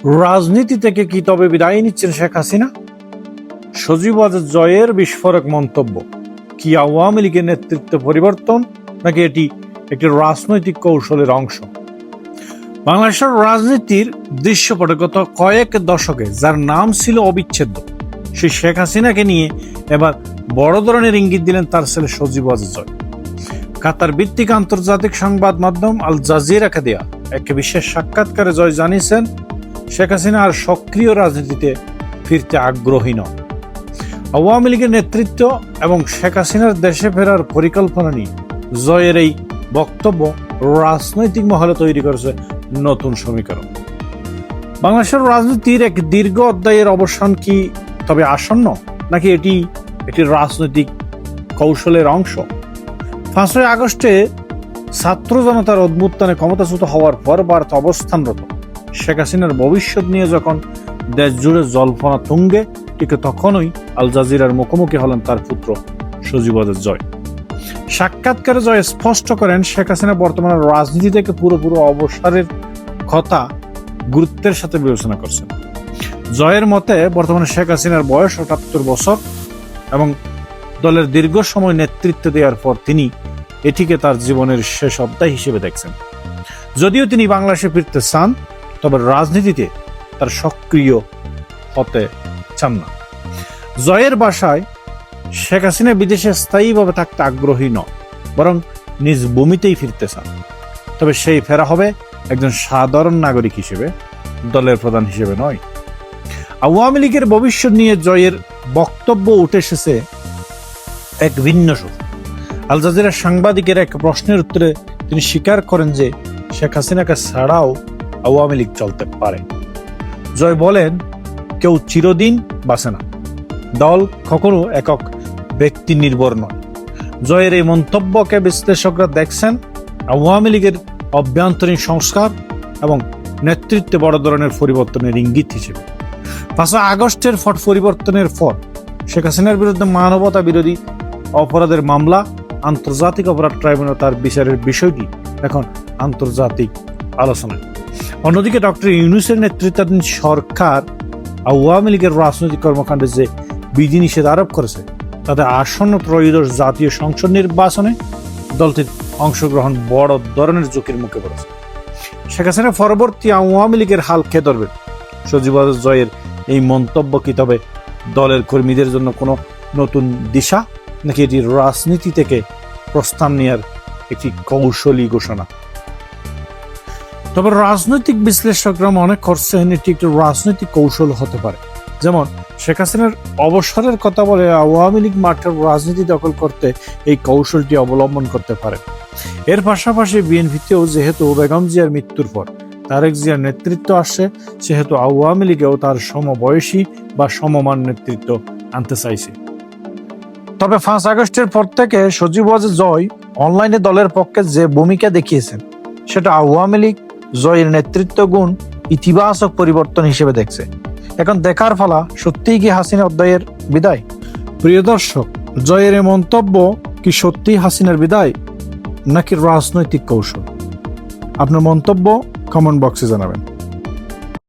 রাজনীতি থেকে কি তবে বিদায় নিচ্ছেন শেখ হাসিনা? সজীব ওয়াজেদ জয়ের বিস্ফোরক মন্তব্য কি আওয়ামী লীগের নেতৃত্ব পরিবর্তন নাকি এটি একটি রাজনৈতিক কৌশলের অংশ? বাংলাদেশের রাজনীতির দৃশ্যপটে গত কয়েক দশকে যার নাম ছিল অবিচ্ছেদ্য, সেই শেখ হাসিনাকে নিয়ে এবার বড় ধরনের ইঙ্গিত দিলেন তার ছেলে সজীব ওয়াজেদ জয়। কাতার ভিত্তিক আন্তর্জাতিক সংবাদ মাধ্যম আল জাজিরাকে দেয়া এক বিশেষ সাক্ষাৎকারে জয় জানিয়েছেন, শেখ হাসিনা আর সক্রিয় রাজনীতিতে ফিরতে আগ্রহী নন। আওয়ামী লীগের নেতৃত্ব এবং শেখ হাসিনার দেশে ফেরার পরিকল্পনা নিয়ে জয়ের এই বক্তব্য রাজনৈতিক মহলে তৈরি করেছে নতুন সমীকরণ। বাংলাদেশের রাজনীতির এক দীর্ঘ অধ্যায়ের অবসান কি তবে আসন্ন, নাকি এটি একটি রাজনৈতিক কৌশলের অংশ? 5ই আগস্টে ছাত্র জনতার অভ্যুত্থানে ক্ষমতাচ্যুত হওয়ার পর ভারত অবস্থানরত শেখ হাসিনার ভবিষ্যৎ নিয়ে যখন দেশ জুড়ে জল্পনা তুঙ্গে, ঠিক তখনই আল জাজিরার মুখোমুখি হলেন তার পুত্র সজীব ওয়াজেদ জয়। সাক্ষাৎকারে জয় স্পষ্ট করেন, শেখ হাসিনা বর্তমানে রাজনীতি থেকে পুরোপুরি অবসরের কথা গুরুত্বের সাথে বিবেচনা করছেন। জয়ের মতে বর্তমানে শেখ হাসিনার বয়স 78 বছর এবং দলের দীর্ঘ সময় নেতৃত্ব দেওয়ার পর তিনি এটিকে তার জীবনের শেষ অধ্যায় হিসেবে দেখছেন। যদিও তিনি বাংলাদেশে ফিরতে চান, তবে রাজনীতিতে তার সক্রিয় হতে চান না। জয়ের ভাষায় শেখ হাসিনা বিদেশে স্থায়ীভাবে থাকতে আগ্রহী নন, বরং নিজ ভূমিতেই ফিরতে চান। তবে সেই ফেরা হবে একজন সাধারণ নাগরিক হিসেবে, দলের প্রধান হিসেবে নয়। আওয়ামী লীগের ভবিষ্যৎ নিয়ে জয়ের বক্তব্য উঠে এসেছে এক ভিন্ন সুর। আল জাজিরার সাংবাদিকের এক প্রশ্নের উত্তরে তিনি স্বীকার করেন যে শেখ হাসিনাকে ছাড়াও আওয়ামী লীগ চলতে পারে। জয় বলেন, কেউ চিরদিন বাঁচে না, দল কখনো একক ব্যক্তি নির্ভর নয়। জয়ের এই মন্তব্যকে বিশ্লেষকরা দেখছেন আওয়ামী লীগের অভ্যন্তরীণ সংস্কার এবং নেতৃত্বে বড় ধরনের পরিবর্তনের ইঙ্গিত হিসেবে। 5 আগস্টের পরিবর্তনের পর শেখ হাসিনার বিরুদ্ধে মানবতা বিরোধী অপরাধের মামলা আন্তর্জাতিক অপরাধ ট্রাইব্যুনাল তার বিচারের বিষয়টি এখন আন্তর্জাতিক আলোচনায়। অন্যদিকে ডক্টর ইউনূসের নেতৃত্বাধীন সরকার আওয়ামী লীগের রাজনৈতিক কর্মকাণ্ডে যে বিধিনিষেধ আরোপ করেছে, তাতে আসন্ন ত্রয়োদশ জাতীয় সংসদ নির্বাচনে দলটির অংশগ্রহণ বড় ধরনের ঝুঁকির মুখে পড়েছে। শেখ হাসিনা পরবর্তী আওয়ামী লীগের হাল খেয়ে ধরবে। সজীব ওয়াজেদ জয়ের এই মন্তব্য কি তবে দলের কর্মীদের জন্য কোনো নতুন দিশা, নাকি এটি রাজনীতি থেকে প্রস্থান নেওয়ার একটি কৌশলী ঘোষণা? তবে রাজনৈতিক বিশ্লেষকরা মনে করছেন এটি একটি রাজনৈতিক কৌশল হতে পারে। যেমন শেখ হাসিনার অবসরের কথা বলে আওয়ামী লীগ মাঠের রাজনীতি দখল করতে এই কৌশলটি অবলম্বন করতে পারে। এর পাশাপাশি বিএনপিতেও যেহেতু বেগম জিয়ার মৃত্যুর পর তারেক জিয়ার নেতৃত্ব আসছে, সেহেতু আওয়ামী লীগেও তার সমবয়সী বা সমমান নেতৃত্ব আনতে চাইছে। তবে 5 আগস্টের পর থেকে সজীব ওয়াজেদ জয় অনলাইনে দলের পক্ষে যে ভূমিকা দেখিয়েছেন, সেটা আওয়ামী লীগ জয়ের নেতৃত্ব গুণ ইতিবাচক পরিবর্তন হিসেবে দেখছে। এখন দেখার পালা, সত্যিই কি হাসিনা অধ্যায়ের বিদায়? প্রিয় দর্শক, জয়ের এই মন্তব্য কি সত্যিই হাসিনার বিদায় নাকি রাজনৈতিক কৌশল? আপনার মন্তব্য কমেন্ট বক্সে জানাবেন।